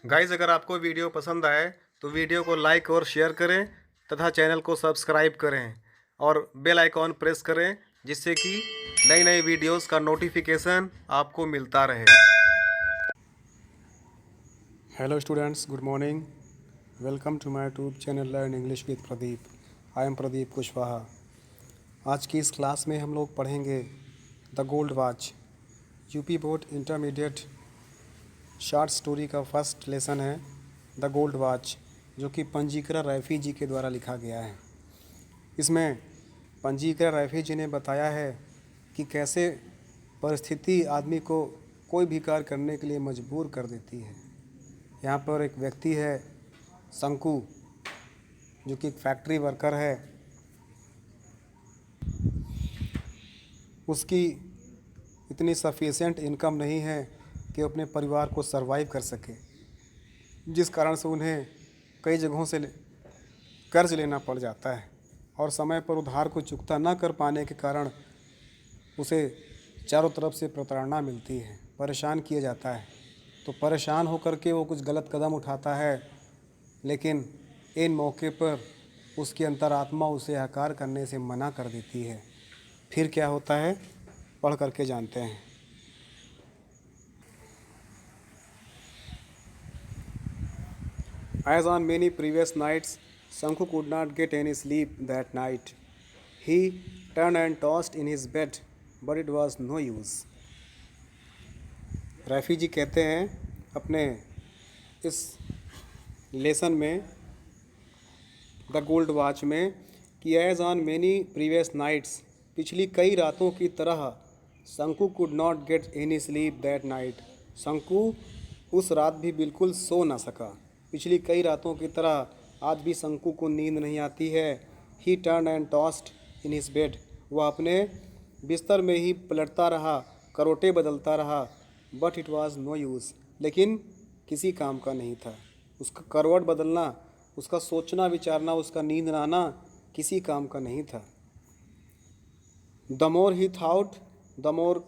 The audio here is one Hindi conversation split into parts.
गाइस, अगर आपको वीडियो पसंद आए तो वीडियो को लाइक और शेयर करें तथा चैनल को सब्सक्राइब करें और बेल आइकॉन प्रेस करें जिससे कि नई नई वीडियोस का नोटिफिकेशन आपको मिलता रहे। Hello students, good morning. Welcome to my YouTube channel learn English with Pradeep. I am Pradeep Kushwaha. आज की इस क्लास में हम लोग पढ़ेंगे the gold watch, UP board intermediate short story का फर्स्ट लेसन है द गोल्ड वॉच, जो कि पंजीकरण रैफ़ी जी के द्वारा लिखा गया है। इसमें पंजीकरण रैफ़ी जी ने बताया है कि कैसे परिस्थिति आदमी को कोई भी कार्य करने के लिए मजबूर कर देती है। यहाँ पर एक व्यक्ति है शंकु, जो कि एक फैक्ट्री वर्कर है। उसकी इतनी सफिशिएंट इनकम नहीं है कि अपने परिवार को सरवाइव कर सके, जिस कारण से उन्हें कई जगहों से कर्ज लेना पड़ जाता है और समय पर उधार को चुकता न कर पाने के कारण उसे चारों तरफ से प्रताड़ना मिलती है, परेशान किया जाता है। तो परेशान होकर के वो कुछ गलत कदम उठाता है, लेकिन इन मौके पर उसकी अंतरात्मा उसे आकार करने से मना कर देती है। फिर क्या होता है, पढ़ करके जानते हैं। As on many previous nights, Sanku could not get any sleep that night. He turned and tossed in his bed, but it was no use. रैफ़ी जी कहते हैं अपने इस लेसन में द गोल्ड वॉच में कि as on many previous nights, पिछली कई रातों की तरह, Shanku could not get any sleep that night. Shanku उस रात भी बिल्कुल सो ना सका। पिछली कई रातों की तरह आज भी शंकु को नींद नहीं आती है। ही turn and tossed in his bed, वह अपने बिस्तर में ही पलटता रहा, करोटे बदलता रहा। But it was no use, लेकिन किसी काम का नहीं था। उसका करवट बदलना, उसका सोचना विचारना, उसका नींद ना आना किसी काम का नहीं था। The more he thought the more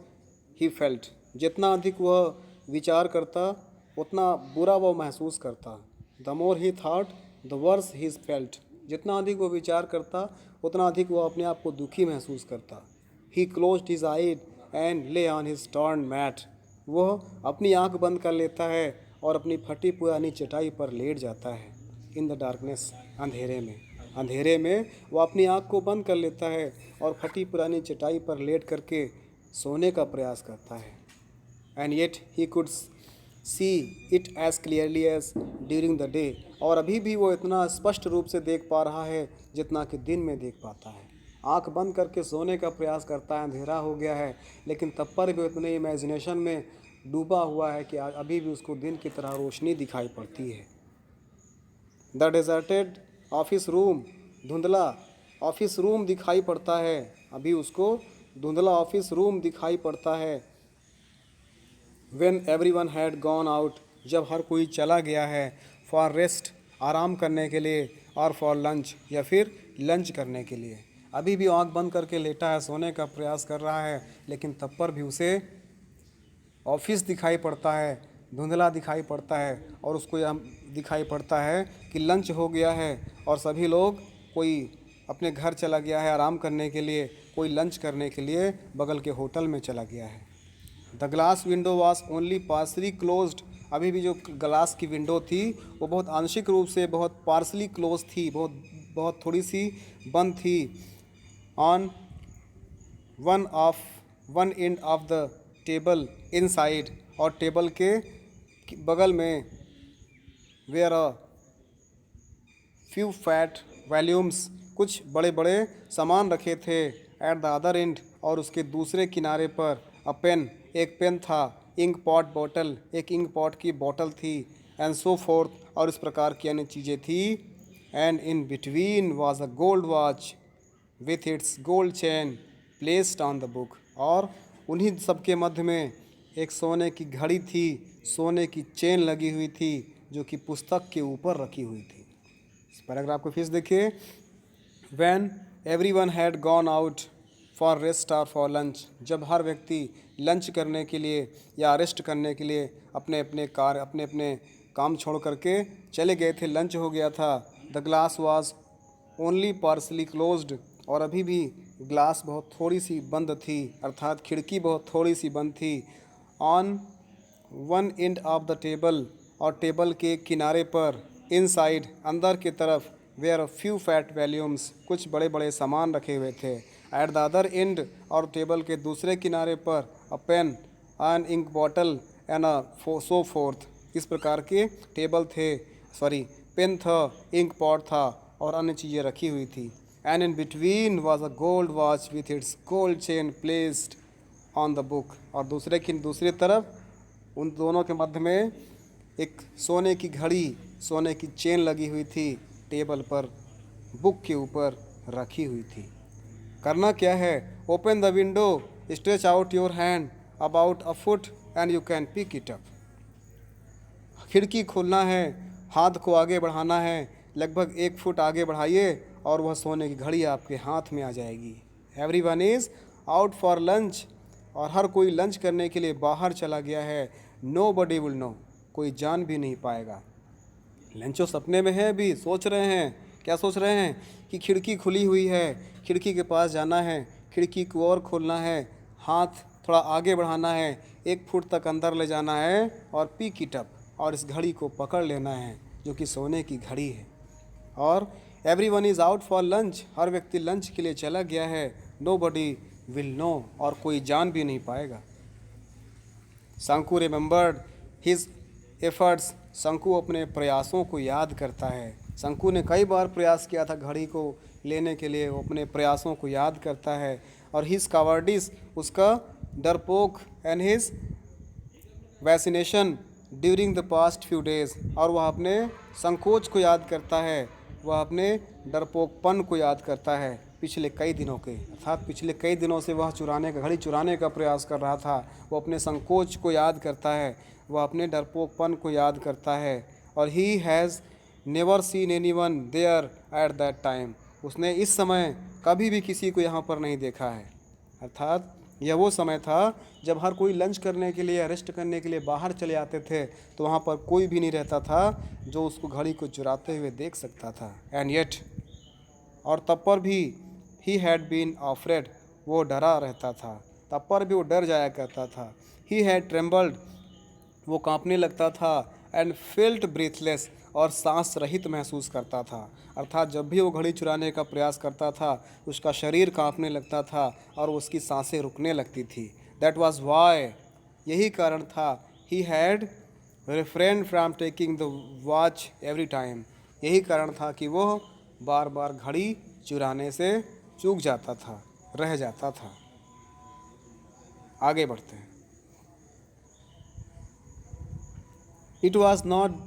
he felt, जितना अधिक वह विचार करता उतना बुरा वह महसूस करता। The more he thought the worse he felt, जितना अधिक वह विचार करता उतना अधिक वह अपने आप को दुखी महसूस करता। ही क्लोज्ड हिज आइज एंड ले ऑन हिज टॉर्न मैट, वह अपनी आंख बंद कर लेता है और अपनी फटी पुरानी चटाई पर लेट जाता है। इन द डार्कनेस, अंधेरे में वह अपनी आंख को बंद कर लेता है और फटी पुरानी चटाई पर लेट करके सोने का प्रयास करता है। And yet he could see it as clearly as during the day, और अभी भी वो इतना स्पष्ट रूप से देख पा रहा है जितना कि दिन में देख पाता है। आंख बंद करके सोने का प्रयास करता है, अंधेरा हो गया है, लेकिन तब पर भी इतने इमेजिनेशन में डूबा हुआ है कि अभी भी उसको दिन की तरह रोशनी दिखाई पड़ती है। द डेजर्टेड ऑफिस रूम, धुंधला ऑफिस रूम दिखाई पड़ता है, अभी उसको धुंधला ऑफिस रूम दिखाई पड़ता है। When everyone had gone out, जब हर कोई चला गया है। फॉर रेस्ट, आराम करने के लिए, और फॉर लंच, या फिर लंच करने के लिए। अभी भी आंख बंद करके लेटा है, सोने का प्रयास कर रहा है, लेकिन तब पर भी उसे ऑफिस दिखाई पड़ता है, धुंधला दिखाई पड़ता है, और उसको यह दिखाई पड़ता है कि लंच हो गया है और सभी लोग, कोई अपने घर चला गया है आराम करने के लिए, कोई लंच करने के लिए बगल के होटल में चला गया है। The glass window was only partly closed, अभी भी जो ग्लास की विंडो थी वो बहुत आंशिक रूप से, बहुत पार्सली क्लोज थी, बहुत बहुत थोड़ी सी बंद थी। On one end of the table inside, और टेबल के बगल में were a few fat volumes, कुछ बड़े बड़े सामान रखे थे। एट द अदर एंड, और उसके दूसरे किनारे पर अ पेन, एक पेन था। इंक पॉट बॉटल, एक इंक पॉट की बॉटल थी। एंड सो फोर्थ, और इस प्रकार की अन्य चीज़ें थी। And in between was a gold watch with its gold chain placed on the book, और उन्हीं सबके मध्य में एक सोने की घड़ी थी, सोने की चेन लगी हुई थी, जो कि पुस्तक के ऊपर रखी हुई थी। इस पैराग्राफ को फिर से देखिए। When everyone had gone out for rest और फॉर लंच, जब हर व्यक्ति लंच करने के लिए या रेस्ट करने के लिए अपने अपने काम छोड़ करके चले गए थे, लंच हो गया था। The glass was only partly closed, और अभी भी ग्लास बहुत थोड़ी सी बंद थी, अर्थात खिड़की बहुत थोड़ी सी बंद थी। On one end of the table, और टेबल के किनारे पर, इनसाइड अंदर की तरफ, वेयर फ्यू फैट वॉल्यूम्स, कुछ बड़े बड़े सामान रखे हुए थे। एट द अदर एंड, और टेबल के दूसरे किनारे पर, a pen, an ink bottle and so forth, इस प्रकार के टेबल थे, पेन था, इंक पॉट था और अन्य चीज़ें रखी हुई थी। And in between was a gold watch with its gold chain placed on the book, और दूसरी तरफ उन दोनों के मध्य में एक सोने की घड़ी, सोने की चेन लगी हुई थी, टेबल पर बुक के ऊपर रखी हुई थी। करना क्या है? Open the window, stretch out your hand about a foot and you can pick it up. खिड़की खोलना है, हाथ को आगे बढ़ाना है, लगभग 1 फुट आगे बढ़ाइए और वह सोने की घड़ी आपके हाथ में आ जाएगी। Everyone is out for lunch, और हर कोई लंच करने के लिए बाहर चला गया है। नो बडी विल नो, कोई जान भी नहीं पाएगा। लंचो सपने में है, भी सोच रहे हैं, क्या सोच रहे हैं कि खिड़की खुली हुई है, खिड़की के पास जाना है, खिड़की को और खोलना है, हाथ थोड़ा आगे बढ़ाना है, 1 फुट तक अंदर ले जाना है और पिक इट अप, और इस घड़ी को पकड़ लेना है जो कि सोने की घड़ी है। और everyone is out for lunch, हर व्यक्ति लंच के लिए चला गया है। नो बडी विल नो, और कोई जान भी नहीं पाएगा। शंकु रिमेंबर्ड हिज एफर्ट्स, शंकु अपने प्रयासों को याद करता है। शंकु ने कई बार प्रयास किया था घड़ी को लेने के लिए, वो अपने प्रयासों को याद करता है। और हिज कावर्डिस, उसका डरपोक, and his vaccination during the past few days, और वह अपने संकोच को याद करता है, वह अपने डरपोकपन को याद करता है पिछले कई दिनों के, अर्थात पिछले कई दिनों से वह घड़ी चुराने का प्रयास कर रहा था। वो अपने संकोच को याद करता है, वह अपने डरपोकपन को याद करता है। और he has never seen anyone there at that time, उसने इस समय कभी भी किसी को यहाँ पर नहीं देखा है। अर्थात यह वो समय था जब हर कोई लंच करने के लिए, रेस्ट करने के लिए बाहर चले आते थे, तो वहाँ पर कोई भी नहीं रहता था जो उसको घड़ी को चुराते हुए देख सकता था। एंड येट, और तब पर भी, ही हैड बीन अफ्रेड, वो डरा रहता था, तब पर भी वो डर जाया करता था। ही हैड ट्रेम्बल्ड, वो कांपने लगता था। एंड फेल्ट ब्रीथलेस, और सांस रहित महसूस करता था। अर्थात जब भी वो घड़ी चुराने का प्रयास करता था, उसका शरीर कांपने लगता था और उसकी सांसें रुकने लगती थी। दैट वाज वाई, यही कारण था। He had refrain from taking the watch every time, यही कारण था कि वो बार बार घड़ी चुराने से चूक जाता था, रह जाता था। आगे बढ़ते हैं। It was not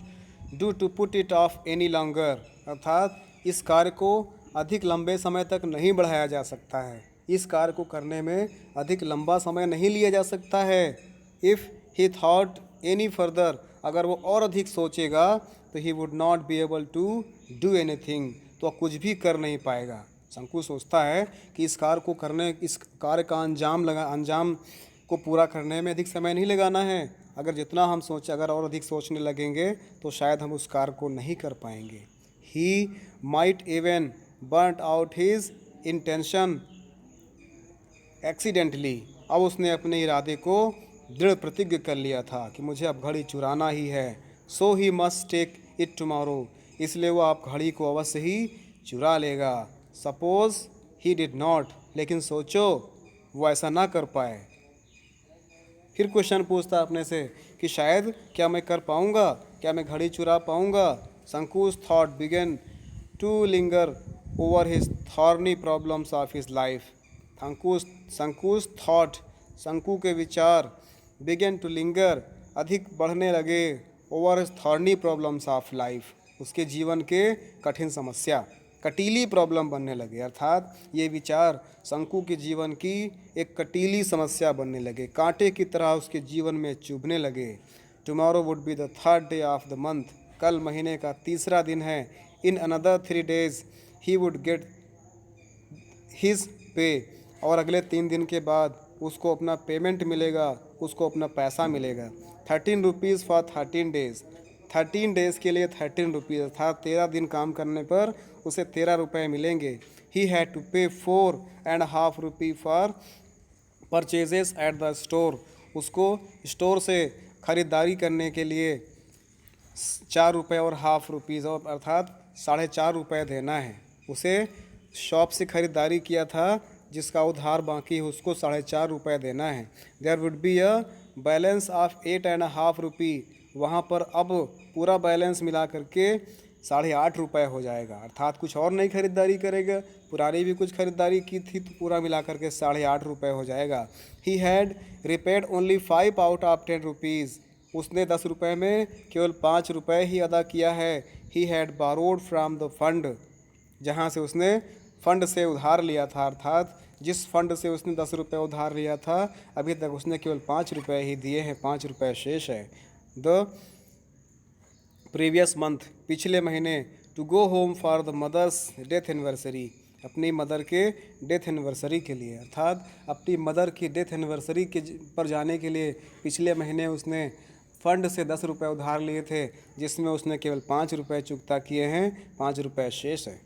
due to put it off any longer, अर्थात इस कार्य को अधिक लंबे समय तक नहीं बढ़ाया जा सकता है, इस कार्य को करने में अधिक लंबा समय नहीं लिया जा सकता है। If he thought any further, अगर वो और अधिक सोचेगा तो he would not be able to do anything, तो वह कुछ भी कर नहीं पाएगा। शंकु सोचता है कि इस कार्य का अंजाम को पूरा करने में अधिक समय नहीं लगाना है। अगर और अधिक सोचने लगेंगे तो शायद हम उस कार्य को नहीं कर पाएंगे। He might even blurt out his intention accidentally, अब उसने अपने इरादे को दृढ़ प्रतिज्ञ कर लिया था कि मुझे अब घड़ी चुराना ही है। So he must take it tomorrow, इसलिए वो आप घड़ी को अवश्य ही चुरा लेगा। सपोज ही डिड नॉट, लेकिन सोचो वो ऐसा ना कर पाए। फिर क्वेश्चन पूछता अपने से कि शायद क्या मैं कर पाऊँगा, क्या मैं घड़ी चुरा पाऊँगा। शंकु's thought began to linger over his thorny problems of his life. शंकु's thought, शंकु के विचार, began to linger, अधिक बढ़ने लगे, over his thorny problems of life, उसके जीवन के कठिन समस्या, कटीली प्रॉब्लम बनने लगे। अर्थात ये विचार शंकु के जीवन की एक कटीली समस्या बनने लगे, कांटे की तरह उसके जीवन में चुभने लगे। Tomorrow would be the 3rd day of the month, कल महीने का 3रा दिन है। In another 3 days he would get his pay, और अगले 3 दिन के बाद उसको अपना पेमेंट मिलेगा, उसको अपना पैसा मिलेगा। 13 rupees फॉर 13 days, 13 डेज़ के लिए 13 रुपीज़, अर्थात 13 दिन काम करने पर उसे 13 रुपये मिलेंगे। ही हैड टू पे 4.5 rupee for purchases at the store, उसको स्टोर से ख़रीदारी करने के लिए 4 रुपये और हाफ रुपीज़, और अर्थात 4.5 रुपये देना है। उसे शॉप से ख़रीदारी किया था जिसका उधार बाकी है, उसको 4.5 रुपये देना है। There would be a balance of 8.5 rupee, वहाँ पर अब पूरा बैलेंस मिला करके 8.5 रुपये हो जाएगा, अर्थात कुछ और नई खरीदारी करेगा, पुरानी भी कुछ खरीदारी की थी तो पूरा मिला करके 8.5 रुपये हो जाएगा। He had repaid only 5 out of 10 rupees, उसने 10 रुपये में केवल 5 रुपये ही अदा किया है। He had borrowed from the fund, जहाँ से उसने फ़ंड से उधार लिया था, अर्थात जिस फंड से उसने 10 रुपये उधार लिया था अभी तक उसने केवल 5 रुपये ही दिए हैं, 5 रुपये शेष है। द प्रीवियस मंथ, पिछले महीने, to go home for the mother's death anniversary, अपनी मदर के डेथ एनिवर्सरी के लिए, अर्थात अपनी मदर की डेथ एनिवर्सरी के पर जाने के लिए पिछले महीने उसने फ़ंड से 10 रुपये उधार लिए थे, जिसमें उसने केवल 5 रुपये चुकता किए हैं, 5 रुपये शेष है।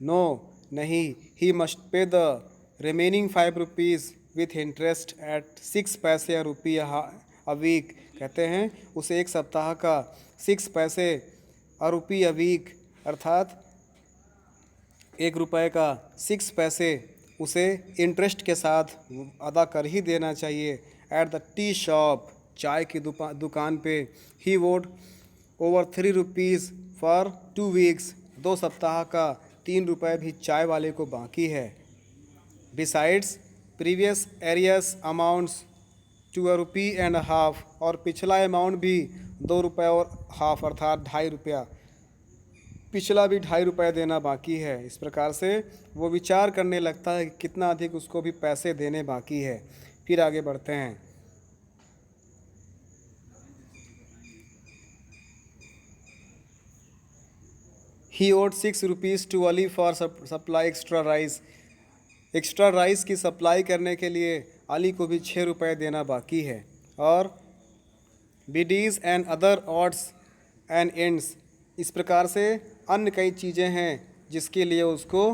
नो, नहीं, he must pay the remaining 5 rupees with interest eight 6 पैसे अ वीक, कहते हैं उसे एक सप्ताह का 6 पैसे अ रुपी अ वीक, अर्थात 1 रुपये का 6 पैसे उसे इंटरेस्ट के साथ अदा कर ही देना चाहिए। एट द टी शॉप, चाय की दुकान पे, ही वोड ओवर 3 रुपीज़ फॉर 2 वीक्स, 2 सप्ताह का 3 रुपये भी चाय वाले को बाकी है। Besides previous arrears amounts to a rupee and half, और पिछला अमाउंट भी 2 रुपये और हाफ, अर्थात 2.5 रुपया, पिछला भी 2.5 रुपये देना बाकी है। इस प्रकार से वो विचार करने लगता है कि कितना अधिक उसको भी पैसे देने बाकी है। फिर आगे बढ़ते हैं। He owed 6 rupees to Ali for supply extra rice, extra rice की सप्लाई करने के लिए अली को भी 6 रुपये देना बाकी है। और bidis and other odds and ends, इस प्रकार से अन्य कई चीज़ें हैं जिसके लिए उसको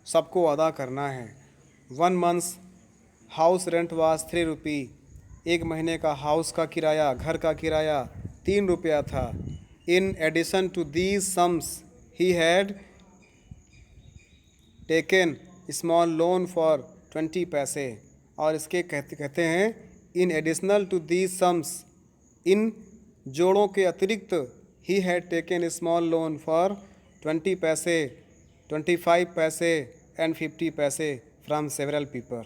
सबको अदा करना है। 1 मंथ्स हाउस रेंट वाज 3 रुपी, 1 महीने का हाउस का किराया, घर का किराया 3 रुपया था। In addition to these sums he had taken small loan for 20 paise, और इसके कहते हैं in additional to these sums, इन जोड़ों के अतिरिक्त he had taken small loan for 20 paise, 25 पैसे एंड 50 पैसे फ्रॉम सेवरल पीपल।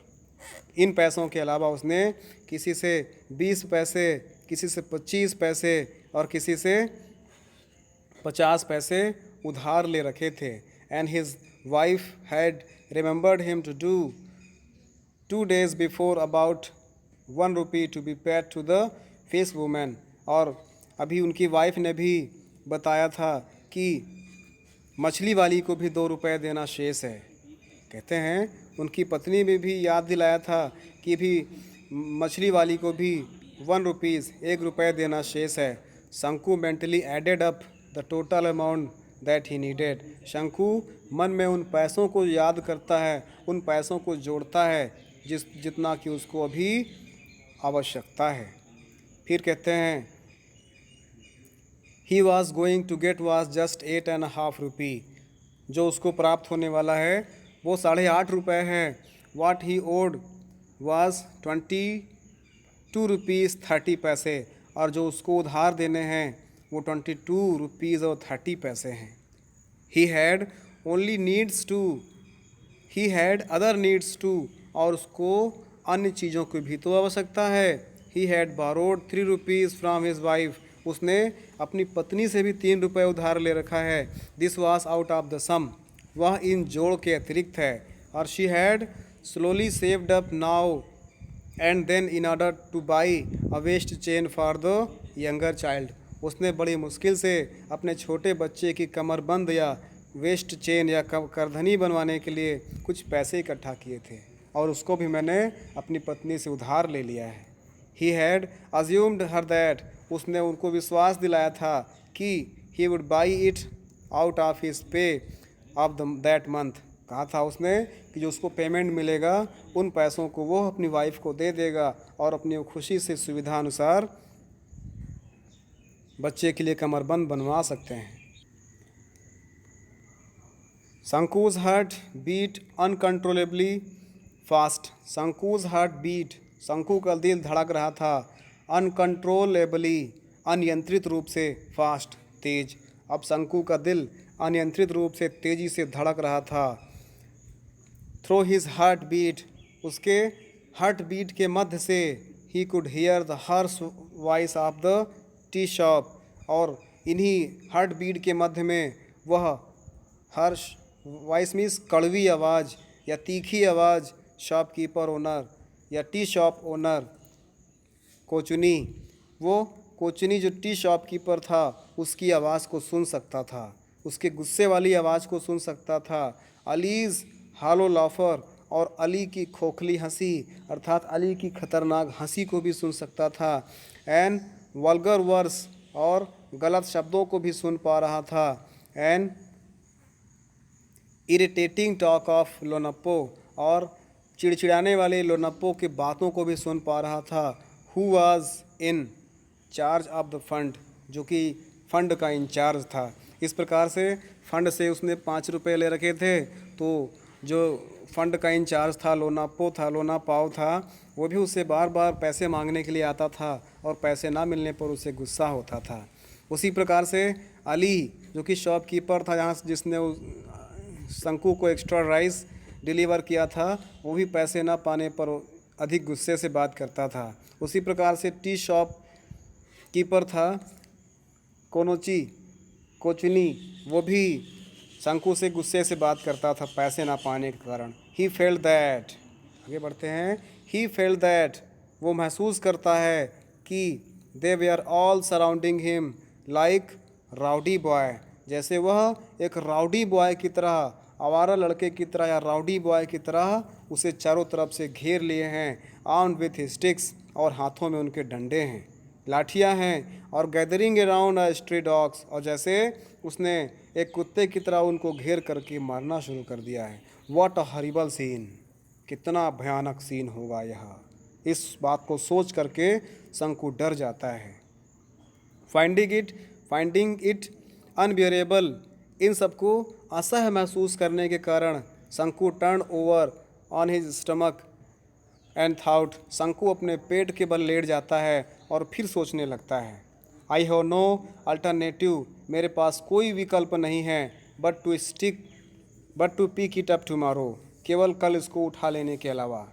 इन पैसों के अलावा उसने किसी से 20 पैसे, किसी से 25 पैसे और किसी से 50 पैसे उधार ले रखे थे। And his wife had remembered him to do 2 days before about 1 rupee to be paid to the fish woman, और अभी उनकी वाइफ ने भी बताया था कि मछली वाली को भी 2 रुपये देना शेष है। कहते हैं उनकी पत्नी ने भी याद दिलाया था कि भी मछली वाली को भी 1 रुपीज़ 1 रुपये देना शेष है। Shanku mentally added up the total amount that he needed, Shanku मन में उन पैसों को याद करता है, उन पैसों को जोड़ता है जितना कि उसको अभी आवश्यकता है। फिर कहते हैं he was going to get was just 8.5 rupee, जो उसको प्राप्त होने वाला है वो 8.5 रुपये है। वाट ही ओड वॉज 22 रुपीज़ 30 पैसे, और जो उसको उधार देने हैं वो 22 रुपीज़ और 30 पैसे हैं। He had only needs too, he had other needs too, और उसको अन्य चीज़ों की भी तो आवश्यकता है। He had borrowed 3 rupees from his wife, उसने अपनी पत्नी से भी 3 रुपये उधार ले रखा है। This was out of the sum, वह इन जोड़ के अतिरिक्त है। और she had slowly saved up now and then in order to buy a waist chain for the younger child, उसने बड़ी मुश्किल से अपने छोटे बच्चे की कमरबंद या वेस्ट चेन या करधनी बनवाने के लिए कुछ पैसे इकट्ठा किए थे, और उसको भी मैंने अपनी पत्नी से उधार ले लिया है। He had assumed her that, उसने उनको विश्वास दिलाया था कि he would buy it out of his pay of that month. कहा था उसने कि जो उसको पेमेंट मिलेगा उन पैसों को वो अपनी वाइफ को दे देगा और अपनी खुशी से सुविधा अनुसार बच्चे के लिए कमरबंद बनवा सकते हैं। Shanku's heart beat uncontrollably fast. Shanku's heart beat, Shanku का दिल धड़क रहा था अनकंट्रोलेबली, अनियंत्रित रूप से, फास्ट, तेज। अब शंकु का दिल अनियंत्रित रूप से तेजी से धड़क रहा था। थ्रू हिज हार्ट बीट, उसके हार्ट बीट के मध्य से he could hear the Harsh voice of the tea shop, और इन्हीं हार्ट बीट के मध्य में वह हर्ष वॉइस मीन्स कड़वी आवाज़ या तीखी आवाज़ शॉपकीपर ओनर या टी शॉप ओनर कोचुनी, वो कोचुनी जो टी शॉपकीपर था उसकी आवाज़ को सुन सकता था, उसके गुस्से वाली आवाज़ को सुन सकता था। अलीज़ हालो लाफर, और अली की खोखली हंसी अर्थात अली की खतरनाक हंसी को भी सुन सकता था। एंड वल्गर वर्ड्स, और गलत शब्दों को भी सुन पा रहा था। एंड इरिटेटिंग टॉक ऑफ लोनप्पो, और चिड़चिड़ाने वाले लोनप्पो की बातों को भी सुन पा रहा था। Who was in charge of the fund, जो कि फंड का इंचार्ज था। इस प्रकार से फंड से उसने 5 रुपये ले रखे थे, तो जो फंड का इंचार्ज था लोनापाव था, वो भी उससे बार बार पैसे मांगने के लिए आता था और पैसे ना मिलने पर उसे गुस्सा होता था। उसी प्रकार से अली जो कि शॉपकीपर था, जहाँ जिसने शंकु को एक्स्ट्रा राइस डिलीवर किया था, वो भी पैसे ना पाने पर अधिक गुस्से से बात करता था। उसी प्रकार से टी शॉप कीपर था कोचुनी, वो भी शंकु से गुस्से से बात करता था पैसे ना पाने के कारण। ही फेल्ट दैट, आगे बढ़ते हैं, ही फेल्ट दैट, वो महसूस करता है कि दे वे are all surrounding him like rowdy boy, जैसे वह एक राउडी बॉय की तरह, आवारा लड़के की तरह या राउडी बॉय की तरह उसे चारों तरफ से घेर लिए हैं। आर्म्ड विथ स्टिक्स, और हाथों में उनके डंडे हैं, लाठियां हैं। और गैदरिंग अराउंड अ स्ट्रे डॉग्स, और जैसे उसने एक कुत्ते की तरह उनको घेर करके मारना शुरू कर दिया है। व्हाट अ हॉरिबल सीन, कितना भयानक सीन होगा यह। इस बात को सोच करके शंकु डर जाता है। फाइंडिंग इट अनबियरेबल, इन सबको असह्य महसूस करने के कारण शंकु turn over on his stomach and thought, शंकु अपने पेट के बल लेट जाता है और फिर सोचने लगता है। आई हैव नो अल्टरनेटिव, मेरे पास कोई विकल्प नहीं है, but to pick it up tomorrow, केवल कल इसको उठा लेने के अलावा।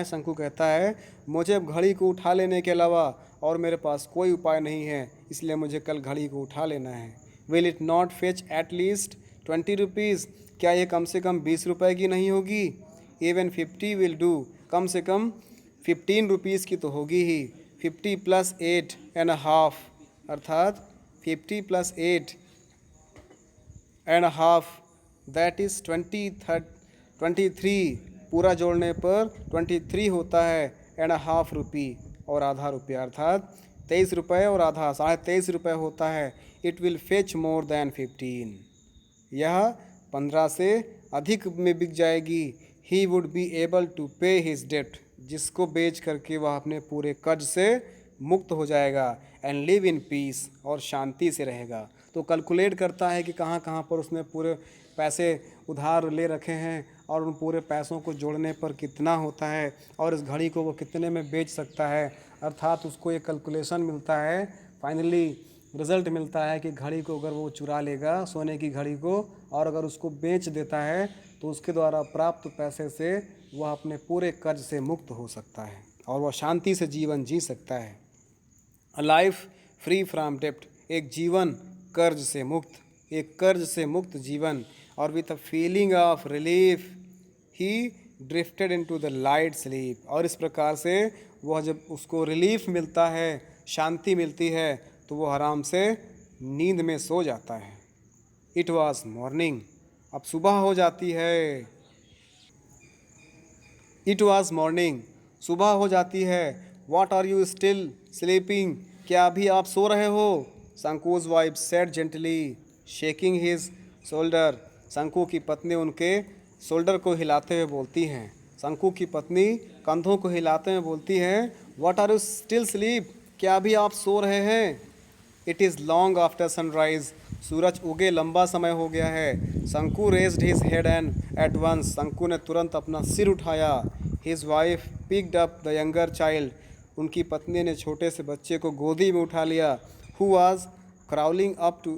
शंकु कहता है मुझे अब घड़ी को उठा लेने के अलावा और मेरे पास कोई उपाय नहीं है, इसलिए मुझे कल घड़ी को उठा लेना है। Will it not fetch at least 20 rupees, क्या ये कम से कम 20 रुपये की नहीं होगी? इवन 50 विल डू, कम से कम 15 रुपीज़ की तो होगी ही। 50 + 8.5, अर्थात 50 + 8.5 दैट इज़ 23, पूरा जोड़ने पर 23 होता है ½ रुपी और आधा रुपया, अर्थात 23 रुपये और आधा, 23.5 रुपये होता है। It will fetch more than 15, यह 15 से अधिक में बिक जाएगी। He would be able to pay his debt, जिसको बेच करके वह अपने पूरे कर्ज से मुक्त हो जाएगा। एंड लिव इन पीस, और शांति से रहेगा। तो कैलकुलेट करता है कि कहाँ कहाँ पर उसने पूरे पैसे उधार ले रखे हैं और उन पूरे पैसों को जोड़ने पर कितना होता है और इस घड़ी को वो कितने में बेच सकता है। अर्थात उसको एक कैलकुलेशन मिलता है, फाइनली रिज़ल्ट मिलता है कि घड़ी को अगर वो चुरा लेगा, सोने की घड़ी को, और अगर उसको बेच देता है तो उसके द्वारा प्राप्त पैसे से वह अपने पूरे कर्ज से मुक्त हो सकता है और वह शांति से जीवन जी सकता है। अ लाइफ फ्री फ्रॉम डेप्ट, एक जीवन कर्ज से मुक्त, एक कर्ज से मुक्त जीवन। और with a feeling of relief he drifted into the light sleep, और इस प्रकार से वह जब उसको रिलीफ मिलता है, शांति मिलती है, तो वो आराम से नींद में सो जाता है। इट वॉज मॉर्निंग, अब सुबह हो जाती है। इट वॉज मॉर्निंग, सुबह हो जाती है। What are you still sleeping, क्या अभी आप सो रहे हो? शंकु's wife said gently, shaking his shoulder. शंकु की पत्नी उनके शोल्डर को हिलाते हुए बोलती हैं। शंकु की पत्नी कंधों को हिलाते हुए बोलती हैं, What are you still sleep? क्या अभी आप सो रहे हैं? It is long after sunrise. सूरज उगे लंबा समय हो गया है। शंकु raised his head and at once शंकु ने तुरंत अपना सिर उठाया। His wife picked up the younger child. उनकी पत्नी ने छोटे से बच्चे को गोदी में उठा लिया। Who was crawling up to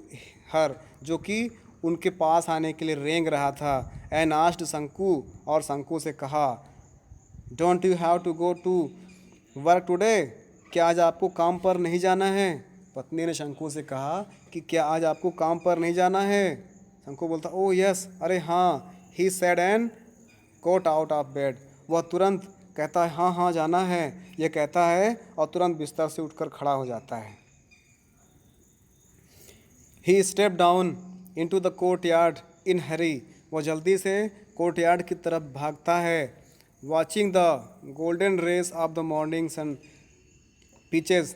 her, जो कि उनके पास आने के लिए रेंग रहा था। And asked शंकु, और शंकु से कहा, Don't you have to go to work today? क्या आज आपको काम पर नहीं जाना है? पत्नी ने शंकु से कहा कि क्या आज आपको काम पर नहीं जाना है? शंकु बोलता, ओह यस, अरे हाँ। ही said and got out of bed. वह तुरंत कहता है हाँ हाँ जाना है, यह कहता है और तुरंत बिस्तर से उठकर खड़ा हो जाता है। He stepped down into the courtyard in hurry. वह जल्दी से कोर्टयार्ड की तरफ भागता है। Watching the golden rays of the morning sun pitches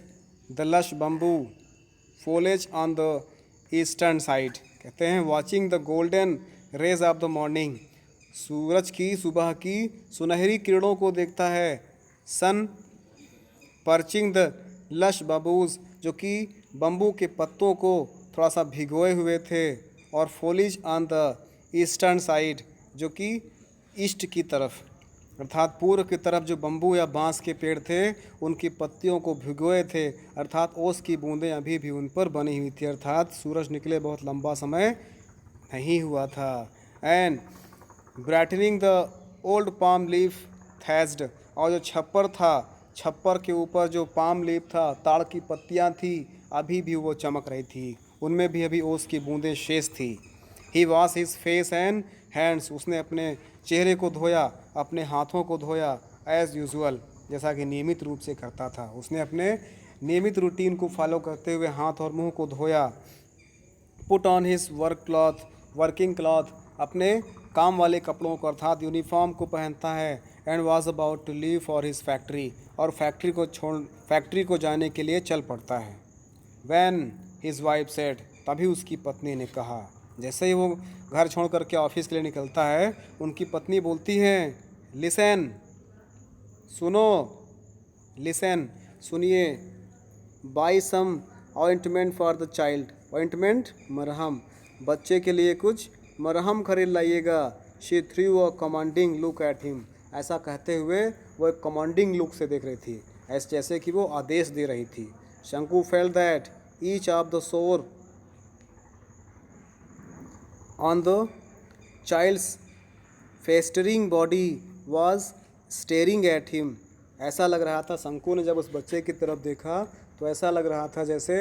the lush bamboo foliage on the eastern side. कहते हैं watching the golden rays of the morning. सूरज की सुबह की सुनहरी किरणों को देखता है। सन पर्चिंग द लश बबूज, जो कि बम्बू के पत्तों को थोड़ा सा भिगोए हुए थे, और फोलिज ऑन द ईस्टर्न साइड, जो कि ईस्ट की तरफ अर्थात पूर्व की तरफ जो बम्बू या बांस के पेड़ थे उनकी पत्तियों को भिगोए थे, अर्थात ओस की बूंदें अभी भी उन पर बनी हुई थी, अर्थात सूरज निकले बहुत लंबा समय नहीं हुआ था। And brightening the old palm leaf thatched, और जो छप्पर था, छप्पर के ऊपर जो पाम लीफ था, ताड़ की पत्तियां थी, अभी भी वो चमक रही थी, उनमें भी अभी ओस की बूंदें शेष थी। He wash his face and hands, उसने अपने चेहरे को धोया, अपने हाथों को धोया, एज़ यूजुअल, जैसा कि नियमित रूप से करता था। उसने अपने नियमित रूटीन को फॉलो करते हुए हाथ और मुंह को धोया। Put on his working cloth, अपने काम वाले कपड़ों को अर्थात यूनिफॉर्म को पहनता है। And was about to leave for his factory, और फैक्ट्री को जाने के लिए चल पड़ता है। वैन हिज वाइफ सेड, तभी उसकी पत्नी ने कहा, जैसे ही वो घर छोड़ करके ऑफिस के लिए निकलता है, उनकी पत्नी बोलती है, लिसन, सुनो, लिसन, सुनिए, buy some ointment for the child, ointment मरहम, बच्चे के लिए कुछ मरहम खरीद लाइएगा। She threw a commanding look at him, ऐसा कहते हुए वो एक कमांडिंग लुक से देख रही थी, ऐसे जैसे कि वो आदेश दे रही थी। शंकु felt that each of the सोर on the child's festering body was staring at him. ऐसा लग रहा था, शंकु ने जब उस बच्चे की तरफ देखा तो ऐसा लग रहा था जैसे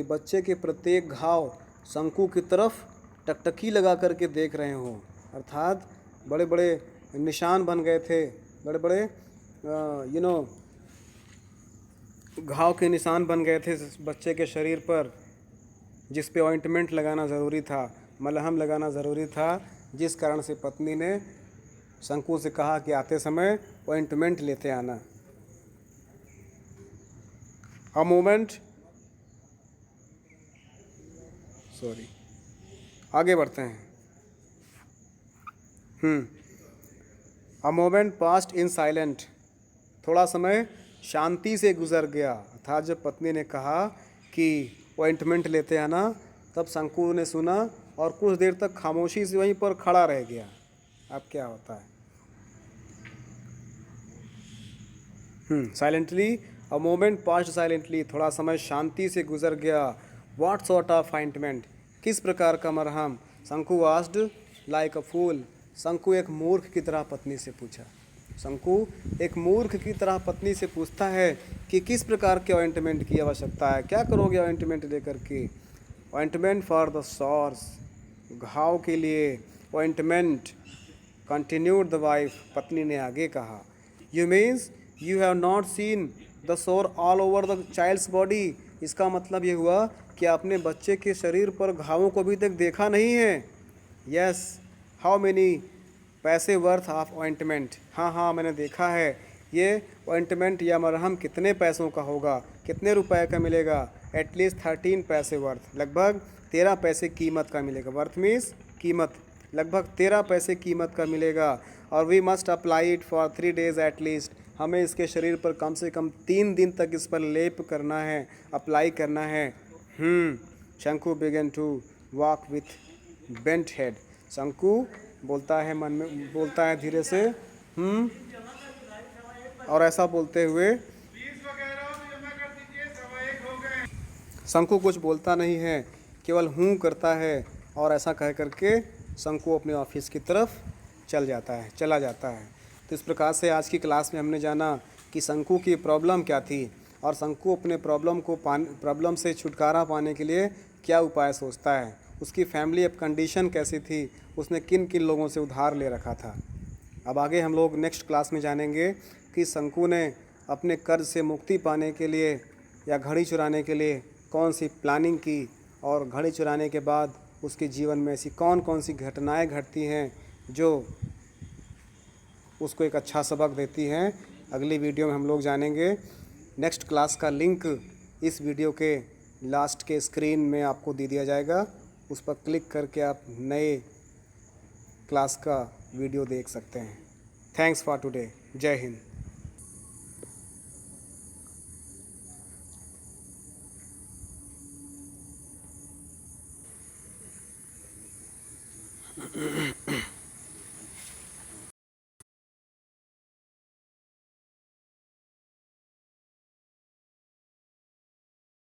बच्चे के प्रत्येक घाव शंकु की तरफ टकटकी लगा करके देख रहे हों, अर्थात बड़े बड़े निशान बन गए थे, बड़े बड़े घाव के निशान बन गए थे बच्चे के शरीर पर, जिस पे ऑइंटमेंट लगाना ज़रूरी था, मलहम लगाना ज़रूरी था, जिस कारण से पत्नी ने शंकु से कहा कि आते समय ऑइंटमेंट लेते आना। अ मोमेंट आगे बढ़ते हैं। A moment past in silent, थोड़ा समय शांति से गुजर गया, अर्थात जब पत्नी ने कहा कि ऑइंटमेंट लेते आना, तब शंकु ने सुना और कुछ देर तक खामोशी से वहीं पर खड़ा रह गया। अब क्या होता है? Silently, a moment past silently, थोड़ा समय शांति से गुजर गया। व्हाट सॉर्ट ऑफ ऑइंटमेंट, किस प्रकार का मरहम? शंकु आस्क्ड लाइक अ फूल, शंकु एक मूर्ख की तरह पत्नी से पूछा। शंकु एक मूर्ख की तरह पत्नी से पूछता है कि किस प्रकार के ऑइंटमेंट की आवश्यकता है, क्या करोगे ऑइंटमेंट लेकर के? ऑइंटमेंट फॉर द सॉर्स, घाव के लिए ऑइंटमेंट। कंटिन्यूड द वाइफ, पत्नी ने आगे कहा, you means you have not seen the sore all over the child's body, इसका मतलब ये हुआ कि आपने बच्चे के शरीर पर घावों को अभी तक देखा नहीं है। यस, हाउ मेनी पैसे वर्थ ऑफ ऑइंटमेंट, हाँ हाँ मैंने देखा है, ये ऑइंटमेंट या मरहम कितने पैसों का होगा? कितने रुपए का मिलेगा? एटलीस्ट 13 पैसे वर्थ, लगभग 13 पैसे कीमत का मिलेगा। वर्थ मीन्स कीमत, लगभग 13 पैसे कीमत का मिलेगा। और we must apply it for 3 days at least, हमें इसके शरीर पर कम से कम 3 दिन तक इस पर लेप करना है, अप्लाई करना है। Shanku began to walk with bent head. Shanku बोलता है, मन में बोलता है धीरे से और ऐसा बोलते हुए शंकु कुछ बोलता नहीं है, केवल हूँ करता है। और ऐसा कह करके शंकु अपने ऑफिस की तरफ चला जाता है। तो इस प्रकार से आज की क्लास में हमने जाना कि शंकु की प्रॉब्लम क्या थी और शंकु अपने प्रॉब्लम से छुटकारा पाने के लिए क्या उपाय सोचता है, उसकी फैमिली अब कंडीशन कैसी थी, उसने किन किन लोगों से उधार ले रखा था। अब आगे हम लोग नेक्स्ट क्लास में जानेंगे कि शंकु ने अपने कर्ज से मुक्ति पाने के लिए या घड़ी चुराने के लिए कौन सी प्लानिंग की, और घड़ी चुराने के बाद उसके जीवन में ऐसी कौन कौन सी घटनाएं घटती हैं जो उसको एक अच्छा सबक देती हैं। अगली वीडियो में हम लोग जानेंगे। नेक्स्ट क्लास का लिंक इस वीडियो के लास्ट के स्क्रीन में आपको दे दिया जाएगा, उस पर क्लिक करके आप नए क्लास का वीडियो देख सकते हैं। Thanks for today. जय हिंद।